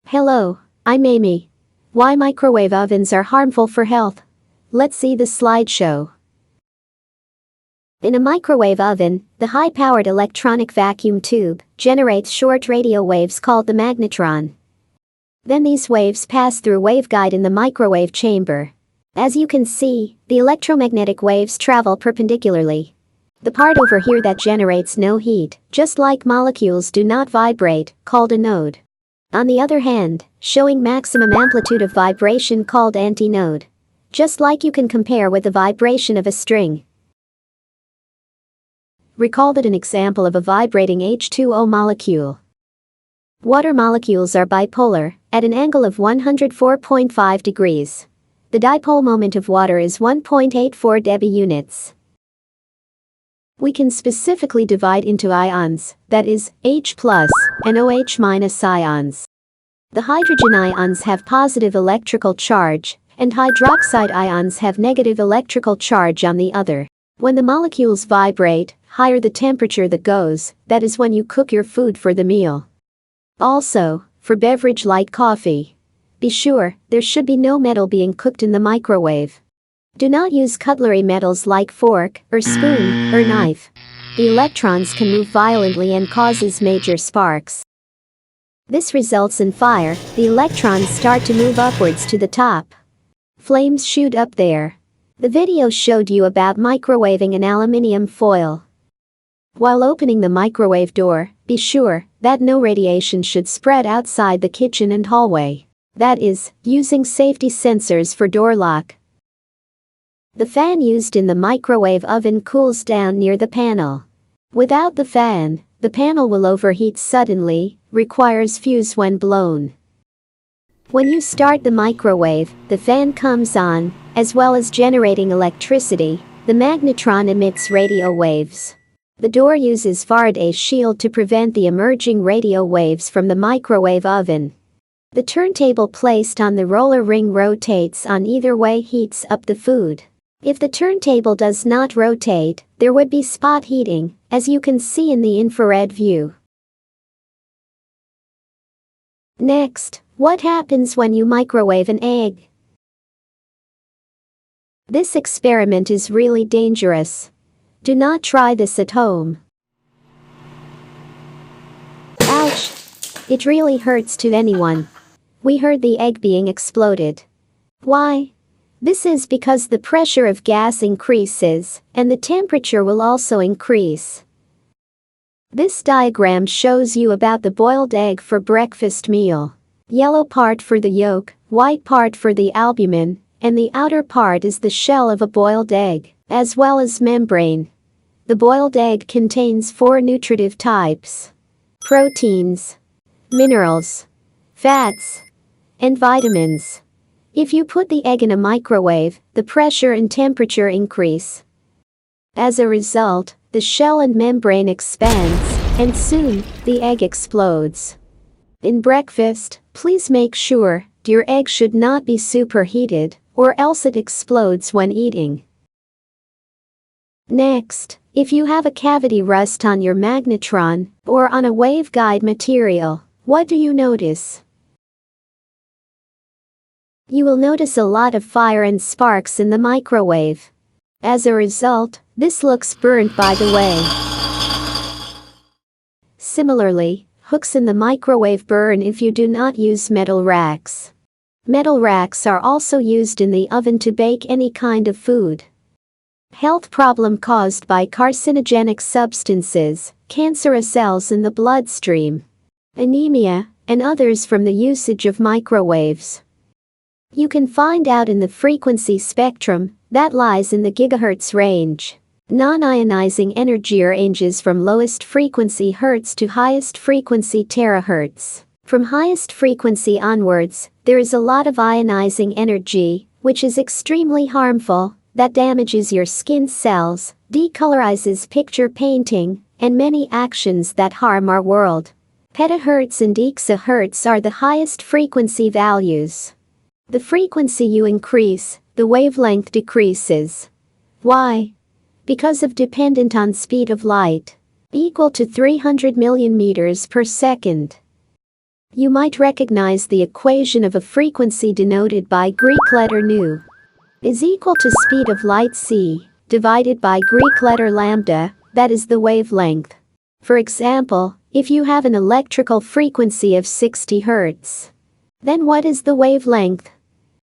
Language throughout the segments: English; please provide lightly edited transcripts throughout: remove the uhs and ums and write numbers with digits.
Hello, I'm Amy. Why microwave ovens are harmful for health? Let's see the slideshow. In a microwave oven, the high-powered electronic vacuum tube generates short radio waves called the magnetron. Then these waves pass through waveguide in the microwave chamber. As you can see, the electromagnetic waves travel perpendicularly. The part over here that generates no heat, just like molecules do not vibrate, called a node. On the other hand, showing maximum amplitude of vibration called antinode. Just like you can compare with the vibration of a string. Recall that an example of a vibrating H2O molecule. Water molecules are bipolar, at an angle of 104.5 degrees. The dipole moment of water is 1.84 dB units. We can specifically divide into ions, that is, H+ and OH- ions. The hydrogen ions have positive electrical charge, and hydroxide ions have negative electrical charge on the other. When the molecules vibrate, higher the temperature that goes, that is when you cook your food for the meal. Also, for beverage like coffee, be sure there should be no metal being cooked in the microwave. Do not use cutlery metals like fork or spoon or knife. The electrons can move violently and causes major sparks. This results in fire. The electrons start to move upwards to the top. Flames shoot up there. The video showed you about microwaving an aluminium foil. While opening the microwave door, be sure that no radiation should spread outside the kitchen and hallway. That is, using safety sensors for door lock. The fan used in the microwave oven cools down near the panel. Without the fan, the panel will overheat suddenly, requires fuse when blown. When you start the microwave, the fan comes on, as well as generating electricity. The magnetron emits radio waves. The door uses Faraday's shield to prevent the emerging radio waves from the microwave oven. The turntable placed on the roller ring rotates on either way, heats up the food. If the turntable does not rotate, there would be spot heating, as you can see in the infrared view. Next, what happens when you microwave an egg? This experiment is really dangerous. Do not try this at home. Ouch! It really hurts to anyone. We heard the egg being exploded. Why? This is because the pressure of gas increases, and the temperature will also increase. This diagram shows you about the boiled egg for breakfast meal. Yellow part for the yolk, white part for the albumin, and the outer part is the shell of a boiled egg, as well as membrane. The boiled egg contains 4 nutritive types: proteins, minerals, fats, and vitamins. If you put the egg in a microwave, the pressure and temperature increase. As a result, the shell and membrane expands, and soon, the egg explodes. In breakfast, please make sure your egg should not be superheated, or else it explodes when eating. Next, if you have a cavity rust on your magnetron, or on a waveguide material, what do you notice? You will notice a lot of fire and sparks in the microwave. As a result, this looks burnt by the way. Similarly, hooks in the microwave burn if you do not use metal racks. Metal racks are also used in the oven to bake any kind of food. Health problem caused by carcinogenic substances, cancerous cells in the bloodstream, anemia, and others from the usage of microwaves. You can find out in the frequency spectrum that lies in the gigahertz range. Non-ionizing energy ranges from lowest frequency hertz to highest frequency terahertz. From highest frequency onwards, there is a lot of ionizing energy, which is extremely harmful, that damages your skin cells, decolorizes picture painting, and many actions that harm our world. Petahertz and exahertz are the highest frequency values. The frequency you increase, the wavelength decreases. Why? Because of dependent on speed of light, equal to 300 million meters per second. You might recognize the equation of a frequency denoted by Greek letter nu is equal to speed of light c divided by Greek letter lambda, that is the wavelength. For example, if you have an electrical frequency of 60 Hz, then what is the wavelength?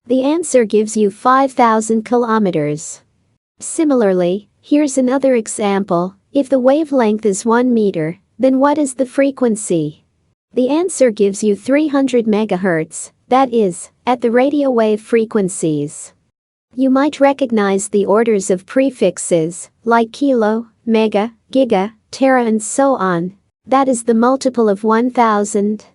The answer gives you 5,000 kilometers. Similarly, here's another example. If the wavelength is 1 meter, then what is the frequency? The answer gives you 300 megahertz, that is, at the radio wave frequencies. You might recognize the orders of prefixes, like kilo, mega, giga, tera and so on. That is the multiple of 1000.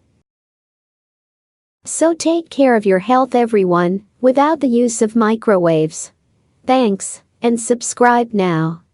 So take care of your health everyone, without the use of microwaves. Thanks, and subscribe now.